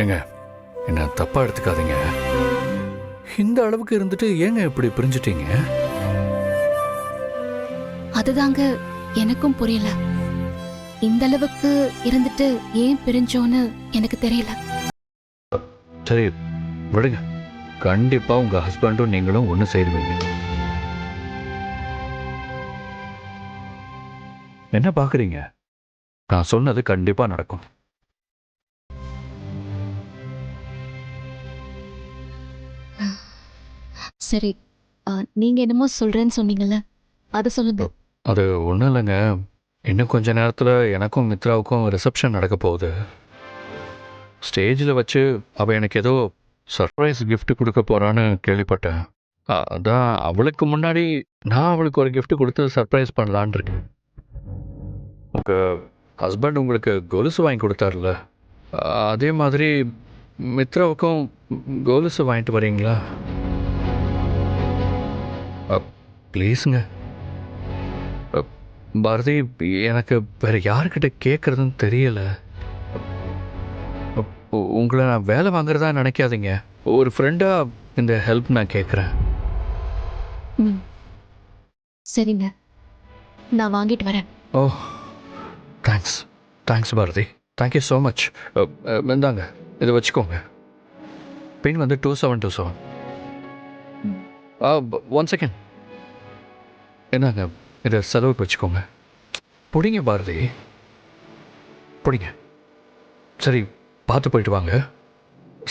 ஏங்க என்ன தப்பா எடுத்துக்காதீங்க. இந்த அளவுக்கு இருந்துட்டு ஏங்க இப்படி பிரிஞ்சுட்டீங்க? அதுதாங்க எனக்கும் புரியல. இந்த அளவுக்கு இருந்துட்டு ஏன் பிரிஞ்சோன்னு எனக்கு தெரியல. சரி விடுங்க, கண்டிப்பா உங்க ஹஸ்பண்டும் நீங்களும் ஒண்ணு சேருவீங்க. என்ன பாக்குறீங்க? நான் சொன்னது கண்டிப்பா நடக்கும். சரி, நீங்க என்னமோ சொல்றேன்னு சொன்னீங்கல்ல, அதை சொல்லுங்க. அது ஒன்றும் இல்லைங்க, இன்னும் கொஞ்ச நேரத்தில் எனக்கும் மித்ராவுக்கும் ரிசப்ஷன் நடக்க போகுது. ஸ்டேஜில் வச்சு அவள் எனக்கு ஏதோ சர்ப்ரைஸ் gift கொடுக்க போகிறான்னு கேள்விப்பட்டேன். அதான் அவளுக்கு முன்னாடி நான் அவளுக்கு ஒரு gift கொடுத்து சர்ப்ரைஸ் பண்ணலான் இருக்கேன். உங்கள் ஹஸ்பண்ட் உங்களுக்கு கொலுசு வாங்கி கொடுத்தாருல, அதே மாதிரி மித்ராவுக்கும் கொலுசு வாங்கிட்டு வரீங்களா? ப்ளீஸுங்க. பாரதி, எனக்கு வேற யாருக்கிட்ட கேட்கறதுன்னு தெரியல. உங்களை நான் வேலை வாங்குறதா நினைக்காதீங்க. ஒரு ஃப்ரெண்டா இந்த ஹெல்ப் நான் கேட்குறேன். சரிங்க, நான் வாங்கிட்டு வரேன். ஓ, thanks. Thanks Bharathi, thank you so much. இந்தாங்க, இதை வச்சுக்கோங்க. பின் வந்து 2727. One second. என்னங்க, இதை செலவுக்கு வச்சுக்கோங்க. பிடிங்க பாரதி, பிடிங்க. சரி, பார்த்து போயிட்டு வாங்க,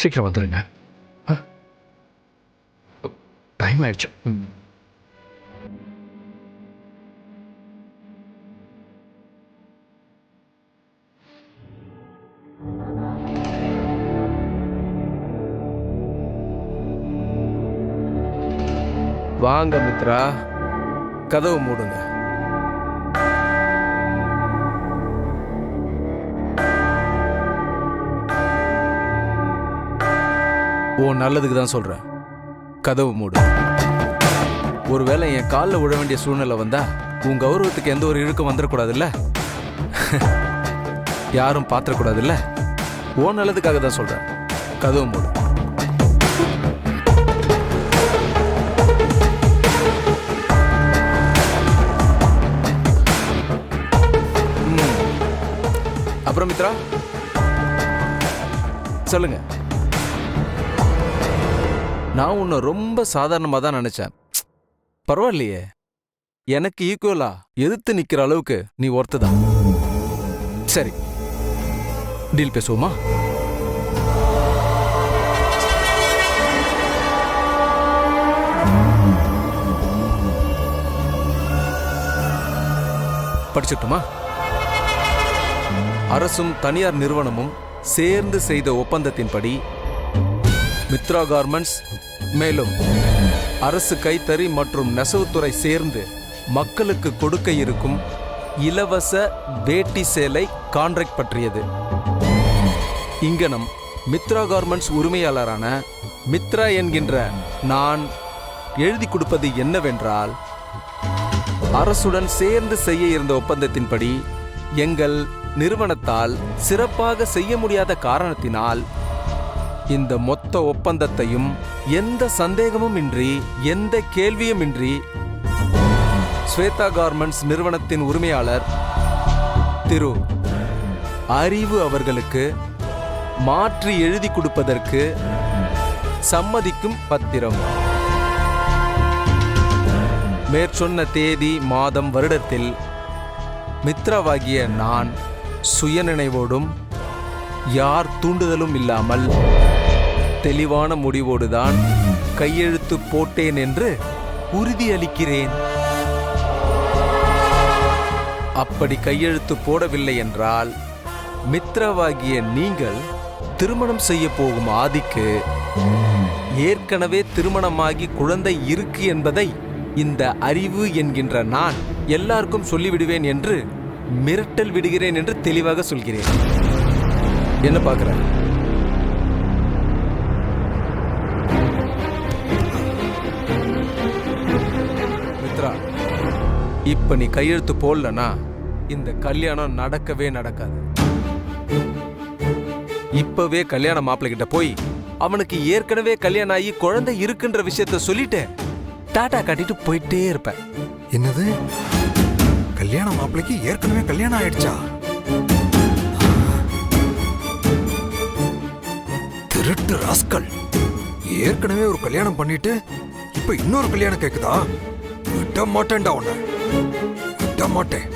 சீக்கிரம் வந்துடுங்க. டைம் ஆயிடுச்சு. வாங்க மித்ரா, கதவு மூடுங்க. ஓ நல்லதுக்கு தான் சொல்றேன், கதவு மூடு. ஒருவேளை என் காலில் விழ வேண்டிய சூழ்நிலை வந்தா உன் கௌரவத்துக்கு எந்த ஒரு இழுக்கும் வந்துடக்கூடாதுல்ல. யாரும் பாத்திரக்கூடாதுல்ல. ஓ நல்லதுக்காக தான் சொல்றேன், கதவு மூடு. அப்புறம் மித்ரா சொல்லுங்க. நான் உன்னை ரொம்ப சாதாரணமாக தான் நினைச்சேன். பரவாயில்லையே, எனக்கு ஈக்குவலா எதிர்த்து நிக்கிற அளவுக்கு நீ ஒருத்ததான். சரி, டீல் பேசுவோமா? படிச்சுட்டுமா? அரசும் தனியார் நிறுவனமும் சேர்ந்து செய்த ஒப்பந்தத்தின்படி மித்ரா கார்மெண்ட்ஸ் மேலும் அரசு கைத்தறி மற்றும் நெசவுத்துறை சேர்ந்து மக்களுக்கு கொடுக்க இருக்கும் இலவச வேட்டி சேலை கான்ட்ராக்ட் பற்றியது. இங்கனம் மித்ரா கார்மெண்ட்ஸ் உரிமையாளரான மித்ரா என்கின்ற நான் எழுதி கொடுப்பது என்னவென்றால், அரசுடன் சேர்ந்து செய்ய இருந்த ஒப்பந்தத்தின்படி எங்கள் நிறுவனத்தால் சிறப்பாக செய்ய முடியாத காரணத்தினால் இந்த மொத்த ஒப்பந்தத்தையும் எந்த சந்தேகமும் இன்றி எந்த கேள்வியும் இன்றி ஸ்வேதா கார்மெண்ட்ஸ் நிறுவனத்தின் உரிமையாளர் திரு அறிவு அவர்களுக்கு மாற்றி எழுதி கொடுப்பதற்கு சம்மதிக்கும் பத்திரம். மேற்சொன்ன தேதி மாதம் வருடத்தில் மித்ராவாகிய நான் சுயநினைவோடும் யார் தூண்டுதலும் இல்லாமல் தெளிவான முடிவோடுதான் கையெழுத்து போட்டேன் என்று உறுதியளிக்கிறேன். அப்படி கையெழுத்து போடவில்லை என்றால் மித்ராவாகிய நீங்கள் திருமணம் செய்ய போகும் ஆதிக்கு ஏற்கனவே திருமணமாகி குழந்தை இருக்கு என்பதை இந்த அறிவு என்கின்ற நான் எல்லாருக்கும் சொல்லிவிடுவேன் என்று மிரட்டல் விடுகிறேன் என்று தெளிவாக சொல்கிறேன். என்ன பார்க்குற? மித்ரா, இப்ப நீ கையெழுத்து போடலனா இந்த கல்யாணம் நடக்கவே நடக்காது. இப்பவே கல்யாண மாப்பிள்ளை கிட்ட போய் அவனுக்கு ஏற்கனவே கல்யாணம் ஆகி குழந்தை இருக்குன்ற விஷயத்த சொல்லிட்டு டாடா காட்டிட்டு போயிட்டே இருப்பேன். என்னது, கல்யாண மாப்பிள்ளைக்கு ஏற்கனவே கல்யாணம் ஆயிடுச்சா? திருட்டு ராஸ்கல், ஏற்கனவே ஒரு கல்யாணம் பண்ணிட்டு இப்ப இன்னொரு கல்யாணம் கேக்குதா? விட மாட்டேன்டா உன்னை, விட மாட்டேன்.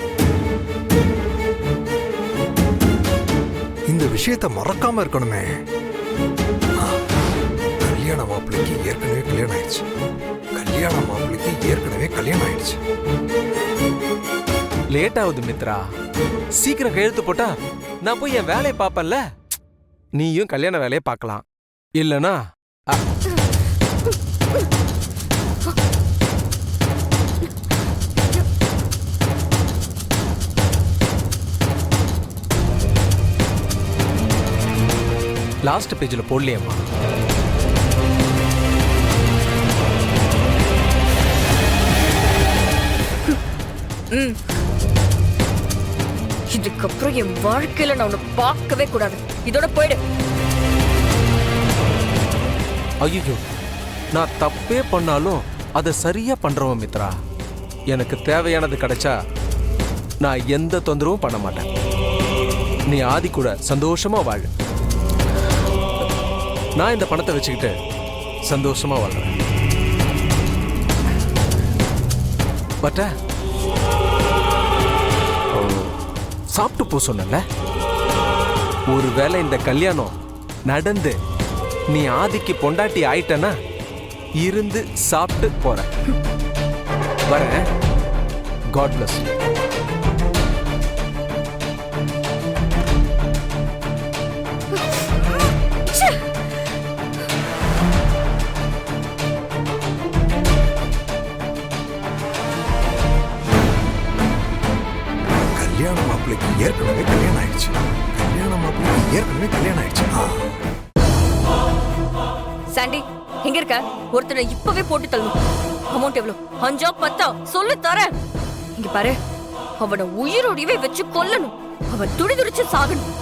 இந்த விஷயத்தை மறக்காம இருக்கணுமே. கல்யாண மாப்பிள்ளைக்கு ஏற்கனவே கல்யாணம் ஆயிடுச்சு, கல்யாண மாப்பிள்ளைக்கு ஏற்கனவே கல்யாணம் ஆயிடுச்சு. லேட் ஆகுது மித்ரா, சீக்கிரம் கையெழுத்து போட்டா நான் போய் என் வேலையை பார்ப்பேன்ல. நீயும் கல்யாண வேலையை பார்க்கலாம். இல்லனா லாஸ்ட் பேஜ்ல போடலையம்மா. இதுக்கப்புறம் என் வாழ்க்கையில நான் உன்னை பார்க்கவே கூடாது. இதோட போயிடு. ஐயோ, நான் தப்பே பண்ணாலும் அதை சரியா பண்றவன் மித்ரா. எனக்கு தேவையானது கிடைச்சா நான் எந்த தொந்தரவும் பண்ண மாட்டேன். நீ ஆதி கூட சந்தோஷமா வாழு. நான் இந்த பணத்தை வச்சுக்கிட்டு சந்தோஷமா வாழ்றேன். பட்ட சாப்பிட்டு போ சொன்னல. ஒருவேளை இந்த கல்யாணம் நடந்து நீ ஆதிக்கு பொண்டாட்டி ஆயிட்டனா இருந்து சாப்பிட்டு போற. வரேன். God bless. கல்யாண மாப்பிள்ளைக்கு ஏற்கனவே கல்யாணம் ஆயிடுச்சு, கல்யாண மாப்பிள்ளைக்கு ஏற்கனவே கல்யாணம் ஆயிடுச்சு. சாண்டி, எங்க இருக்க? ஒருத்தனை இப்பவே போட்டு தள்ளணும். அமௌண்ட் எவ்வளவு? 5 10 சொல்லு தரேன். இங்க பாரு, அவனை உயிரோடவே வச்சு கொல்லணும். அவன் துடிதுடிச்சு சாகணும்.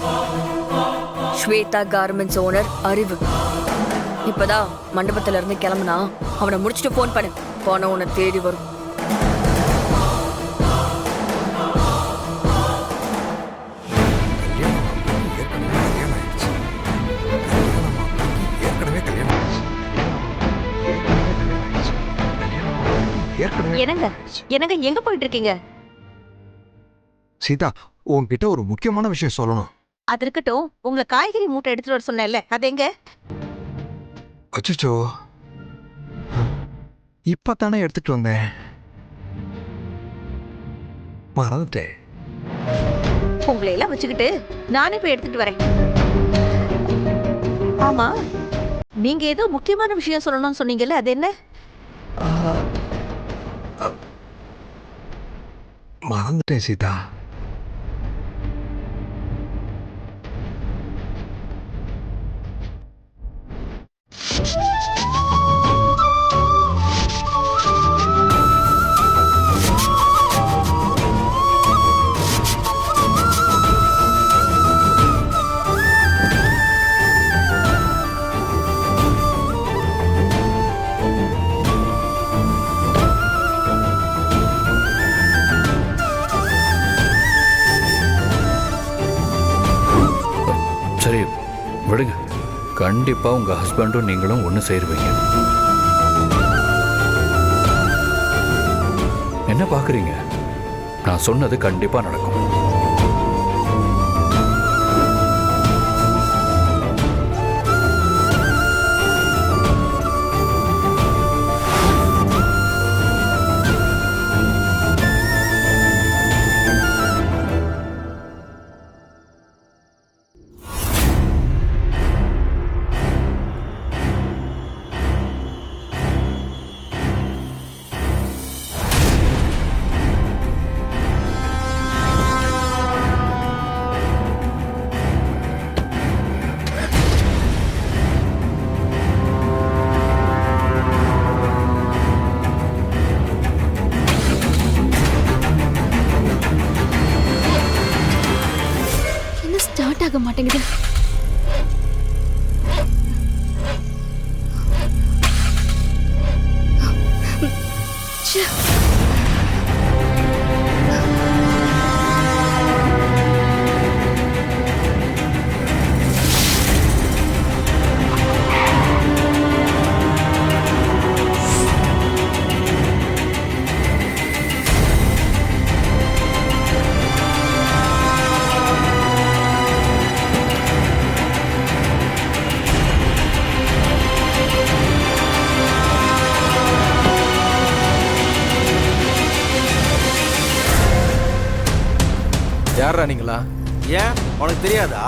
ஸ்வேதா கார்மெண்ட்ஸ் ஓனர் அறிவு இப்பதான் மண்டபத்துல இருந்து கிளம்புனா. அவனை முடிச்சுட்டு போன் பண்ணு. போன உன்னை தேடி வரும். என்னங்க என்னங்க எங்க போயிட்டு இருக்கீங்க? சீதா, உன்கிட்ட ஒரு முக்கியமான விஷயம் சொல்லணும். அது இருக்கட்டும், உங்களை காய்கறி மூட்டை எடுத்துட்டு வர சொன்னேன்ல, அது எங்க? அச்சோ, இப்பதானே எடுத்துட்டு வந்தேன், மறந்துட்டேன். உங்களை எல்லாம் வச்சுக்கிட்டு நானே போய் எடுத்துட்டு வரேன். ஆமா, நீங்க ஏதோ முக்கியமான விஷயம் சொல்லணும்னு சொன்னீங்கல்ல, அது என்ன? மறந்துட்டேன் சீதா. சரி விடுங்க, கண்டிப்பா உங்க ஹஸ்பண்டும் நீங்களும் ஒன்று சேருவீங்க. என்ன பார்க்குறீங்க? நான் சொன்னது கண்டிப்பா நடக்கும். ஸ்டார்ட் ஆக மாட்டேங்குது. யாரா நீங்களா? ஏன் உனக்கு தெரியாதா?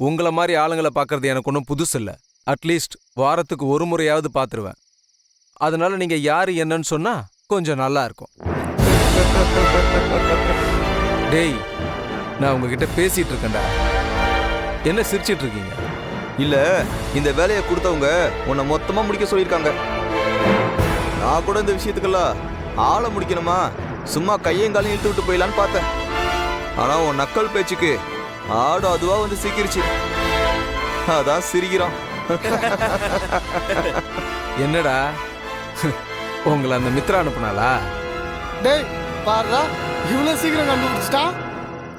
உங்களை மாதிரி ஆளுங்களை பார்க்கறது எனக்கு ஒன்றும் புதுசு இல்லை. அட்லீஸ்ட் வாரத்துக்கு ஒரு முறையாவது பார்த்துருவேன். அதனால நீங்க யாரு என்னன்னு சொன்னா கொஞ்சம் நல்லா இருக்கும். டேய், நான் உங்ககிட்ட பேசிட்டு இருக்கேன்டா. என்ன சிரிச்சிட்டு இருக்கீங்க? இல்ல, இந்த வேலையை கொடுத்தவங்க உன்னை மொத்தமா முடிக்க சொல்லியிருக்காங்க. நான் கூட இந்த விஷயத்துக்கெல்லாம் ஆளை முடிக்கணுமா, சும்மா கையங்காலையும் இழுத்து விட்டு போயிடலான்னு பார்த்தேன். ஆனா உன் நக்கல் பேச்சுக்கு ஆடு அதுவா வந்து சிக்கிருச்சு. அதான் சிரிக்கிறான். என்னடா, உங்களை அந்த மித்ரா அனுப்புனாளா? டேய் பாருடா, இவ்வளவு சீக்கிரம் கண்டுபிடிச்சிட்டா.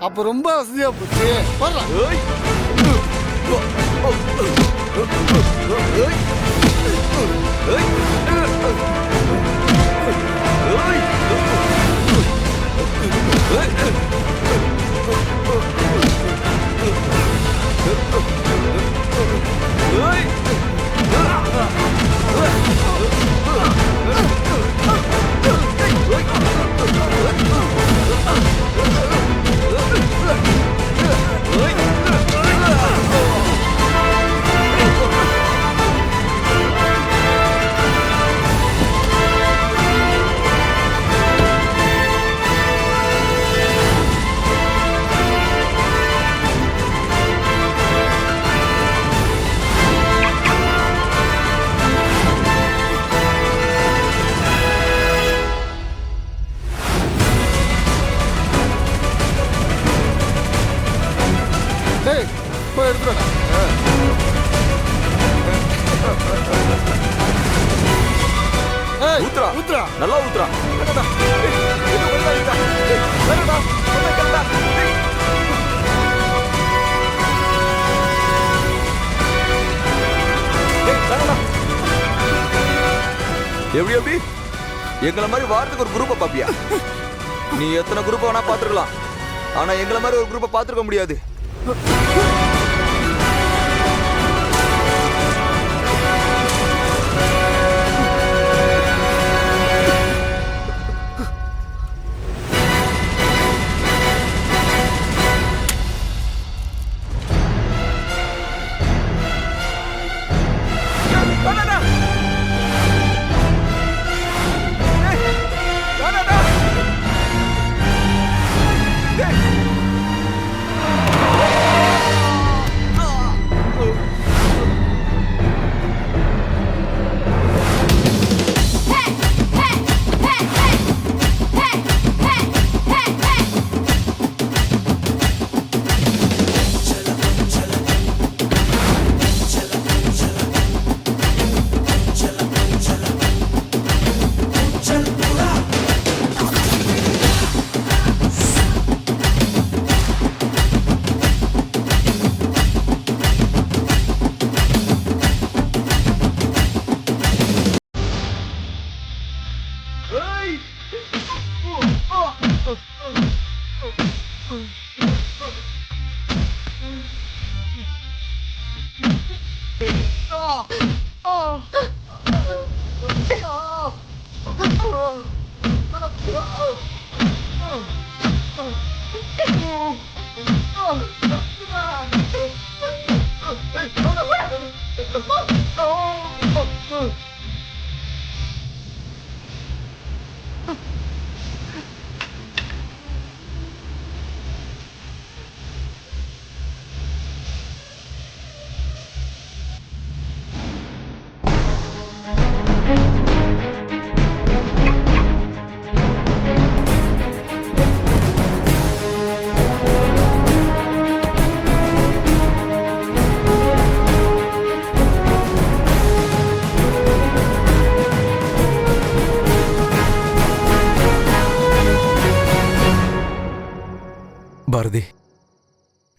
அப்ப ரொம்ப வசதியா போச்சு. பாருடா. டேய் போய் எடுத்துடா. ஊத்துறா. ஊத்துறா. நல்லா ஊத்துறா. எப்படி எப்படி எங்களை மாதிரி வாரத்துக்கு ஒரு குரூப்பை பாப்பியா? நீ எத்தனை குரூப்பை வேணா பாத்துருக்கலாம், ஆனா எங்களை மாதிரி ஒரு குரூப்பை பாத்துருக்க முடியாது.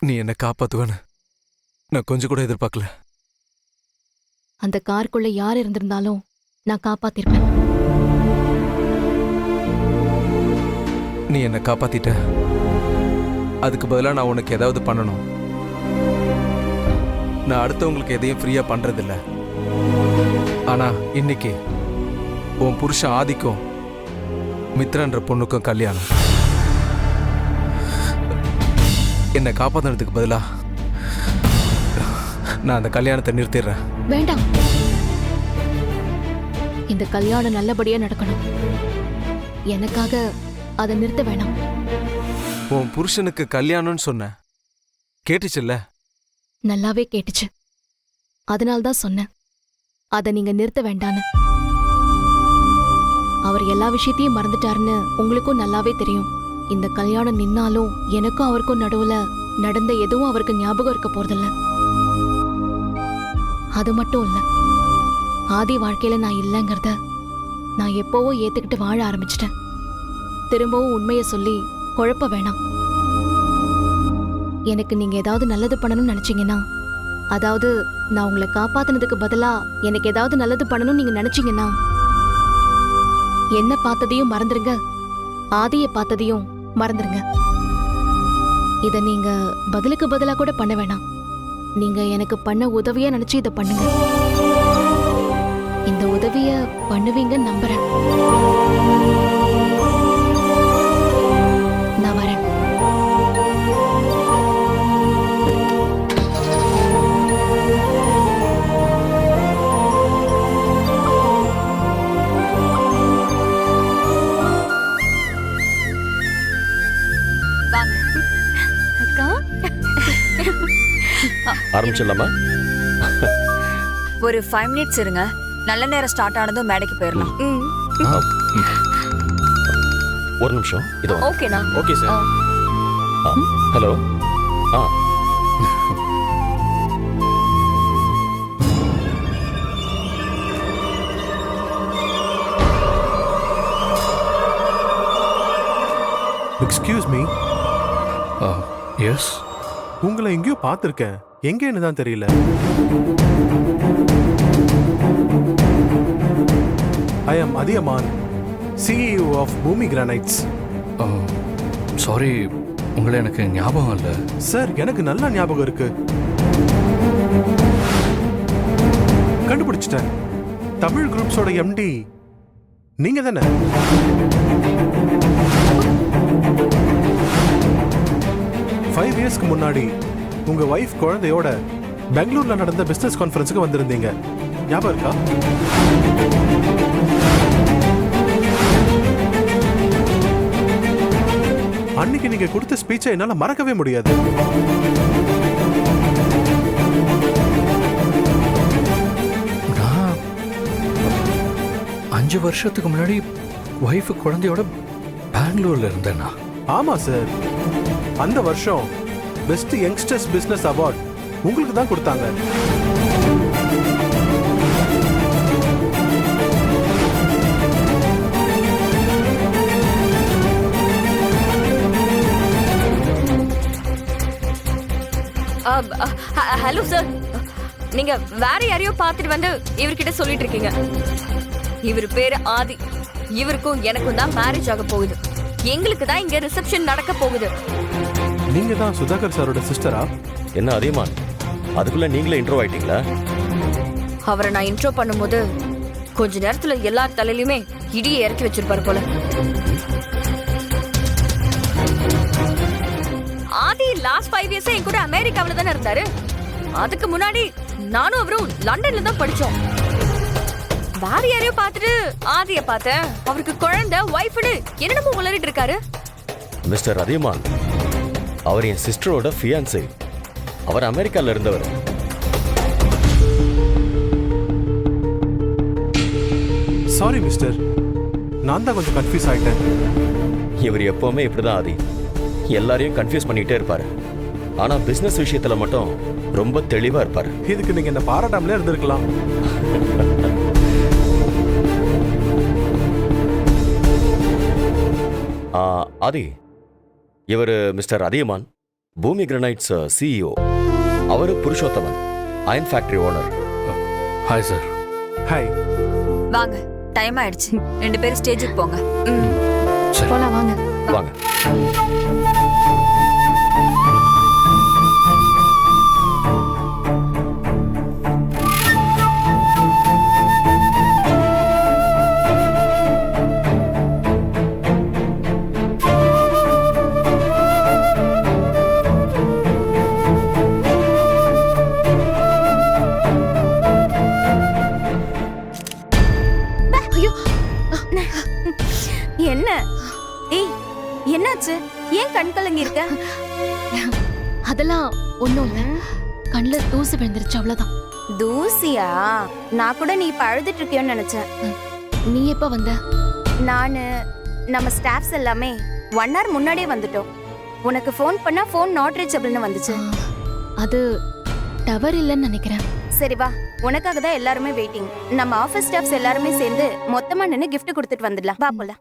நீ என்ன காப்பாத்துவேன்னு நான் கொஞ்சம் கூட எதிர்பார்க்கல. அந்த காருக்குள்ள யார் இருந்திருந்தாலும் நான் காப்பாத்திருப்பேன். நீ என்ன காப்பாத்திட்ட. அதுக்கு பதிலா நான் உனக்கு ஏதாவது பண்ணணும். நான் அடுத்தவங்களுக்கு எதையும் ஃப்ரீயா பண்றதில்ல. ஆனா இன்னைக்கு உன் புருஷன் ஆதிக்கும் மித்ரன்ற பொண்ணுக்கும் கல்யாணம். என்னை காப்பாத்துறதுக்கு பதிலா நான் அந்த கல்யாணத்தை நிறுத்திடுறேன். வேண்டாம். இந்த கல்யாணம் நல்லபடியா நடக்கணும். எனக்காக அதை நிறுத்த வேணாம். உன் புருஷனுக்கு கல்யாணம்னு சொன்ன கேட்டுச்சுல்ல? நல்லாவே கேட்டுச்சு. அதனால்தான் சொன்னேன் அதை நீங்க நிறுத்த வேண்டான்னு. அவர் எல்லா விஷயத்தையும் மறந்துட்டாருன்னு உங்களுக்கும் நல்லாவே தெரியும். இந்த கல்யாணம் நின்னாலும் எனக்கும் அவருக்கும் நடுவுல நடந்த எதுவும் அவருக்கு ஞாபகம் இருக்க போறதில்ல. அது மட்டும் இல்ல, ஆதி வாழ்க்கையில நான் இல்லைங்கிறத நான் எப்போவோ ஏத்துக்கிட்டு வாழ ஆரம்பிச்சிட்டேன். திரும்பவும் உண்மையை சொல்லி குழப்ப வேணாம். எனக்கு நீங்க ஏதாவது நல்லது பண்ணணும்னு நினைச்சீங்கன்னா, அதாவது நான் உங்களை காப்பாத்தினதுக்கு பதிலா எனக்கு ஏதாவது நல்லது பண்ணணும்னு நீங்க நினைச்சீங்கன்னா, என்ன பார்த்ததையும் மறந்துருங்க, ஆதியை பார்த்ததையும் மறந்துருங்க. இத நீங்க பதிலுக்கு பதிலா கூட பண்ண வேணாம். நீங்க எனக்கு பண்ண உதவியா நினைச்சு இதை பண்ணுங்க. இந்த உதவிய பண்ணுவீங்கன்னு நம்புறேன். நான் வரேன். அக்கா ஆரம்பிச்சிடலாமா? ஒரு 5 minutes இருங்க. நல்ல நேரம் ஸ்டார்ட் ஆனதும் மேடைக்கு போயிடலாம். ஒரு நிமிஷம். இதோ ஓகேண்ணா. Okay sir. Hello. Excuse me. Yes. உங்களை எங்கேயோ பார்த்துருக்கேன். எங்கேன்னு தான் தெரியல. I am Athiyaman, CEO of Bhoomi granites. Sorry, உங்களை எனக்கு ஞாபகம் இல்லை. சார், எனக்கு நல்லா ஞாபகம் இருக்கு. கண்டுபிடிச்சிட்டேன். தமிழ் குரூப்ஸோட MD நீங்க தானே? ஃபைவ் இயர்ஸ்க்கு முன்னாடி உங்க வைஃப் குழந்தையோட பெங்களூர்ல நடந்த பிசினஸ் கான்ஃபரன்ஸுக்கு வந்திருந்தீங்க. ஞாபகம் இருக்கா? அன்னைக்கு நீங்க கொடுத்த ஸ்பீச்சை என்னால மறக்கவே முடியாது. நான் 5 வருஷத்துக்கு முன்னாடி ஒய்ஃபு குழந்தையோட பெங்களூர்ல இருந்தேனா? ஆமா சார். அந்த வருஷம் பெஸ்ட் யங்ஸ்டர்ஸ் பிசினஸ் அவார்ட் உங்களுக்கு தான் கொடுத்தாங்க. ஹலோ சார், நீங்க வேற யாரையோ பார்த்துட்டு வந்து இவர்கிட்ட சொல்லிட்டு இருக்கீங்க. இவர் பேரு ஆதி. இவருக்கும் எனக்கும் தான் மேரேஜ் ஆக போகுது. எங்களுக்கு தான் இங்க ரிசப்ஷன் நடக்க போகுது. நீங்க தான் சுதாகர் சாரோட சிஸ்டரா? என்ன அதியமான், அதுக்குள்ள நீங்களே இன்ட்ரோ ஆயிட்டீங்களா? அவரை நான் இன்ட்ரோ பண்ணும்போது கொஞ்ச நேரத்துல எல்லா தலையிலுமே இடியை இறக்கி வச்சிருப்பாரு போல. ஆதி லாஸ்ட் 5 இயர்ஸ் என் கூட அமெரிக்காவில தானே இருந்தாரு. அதுக்கு முன்னாடி நானும் அவரும் லண்டன்ல தான் படிச்சோம். வேற யாரையோ பார்த்துட்டு ஆதிய பார்த்தேன். அவருக்கு குழந்தை, வைஃப்னு என்னென்னமோ உளறிட்டு இருக்காரு. மிஸ்டர் அதியமான், அவர் என் சிஸ்டரோட ஃபியான்சே. அவர் அமெரிக்கால இருந்தவர். சாரி மிஸ்டர், நான் தான் கொஞ்சம் கன்ஃபியூஸ் ஆயிட்டேன். இவர் எப்பவுமே இப்படிதான் ஆதி, எல்லாரையும் கன்ஃபியூஸ் பண்ணிட்டே இருப்பாரு. ஆனா பிசினஸ் விஷயத்துல மட்டும் ரொம்ப தெளிவா இருப்பாரு. இதுக்கு நீங்க என்ன பாராட்டாமலே இருந்திருக்கலாம். ஆதி, இவர் மிஸ்டர் அதியமான். பூமி கிரனைட்ஸ் சிஇஓ. அவரு Purushothaman, iron factory owner. Hi sir. Hi. வாங்க, டைம் ஆயிடுச்சு. 2 பேரும் ஸ்டேஜுக்கு போங்க. சரி. போலாம் வாங்க. வாங்க. என்ன? ஏய், என்னாச்சு? ஏன் கண் கலங்கி இருக்க? அதெல்லாம் ஒண்ணும் இல்ல. கண்ணுல தூசு விழுந்துருச்சு அவ்வளவுதான். தூசியா? நான் கூட நீ இப்ப அழுதுட்டு இருக்கியோன்னு நினைச்சேன். நீ எப்ப வந்த? நானு நம்ம ஸ்டாஃப்ஸ் எல்லாமே 1 hour முன்னாடியே வந்துட்டோம். உனக்கு ஃபோன் பண்ணா ஃபோன் நாட் ரீச்சபிள்னு வந்துச்சு. அது டவர் இல்லைன்னு நினைக்கிறேன். சரி வா, உனக்காக தான் எல்லாருமே வெயிட்டிங். நம்ம ஆபீஸ் ஸ்டாஃப்ஸ் எல்லாருமே சேர்ந்து மொத்தமா நின்னு gift கொடுத்துட்டு வந்துடலாம். வா போலாம்.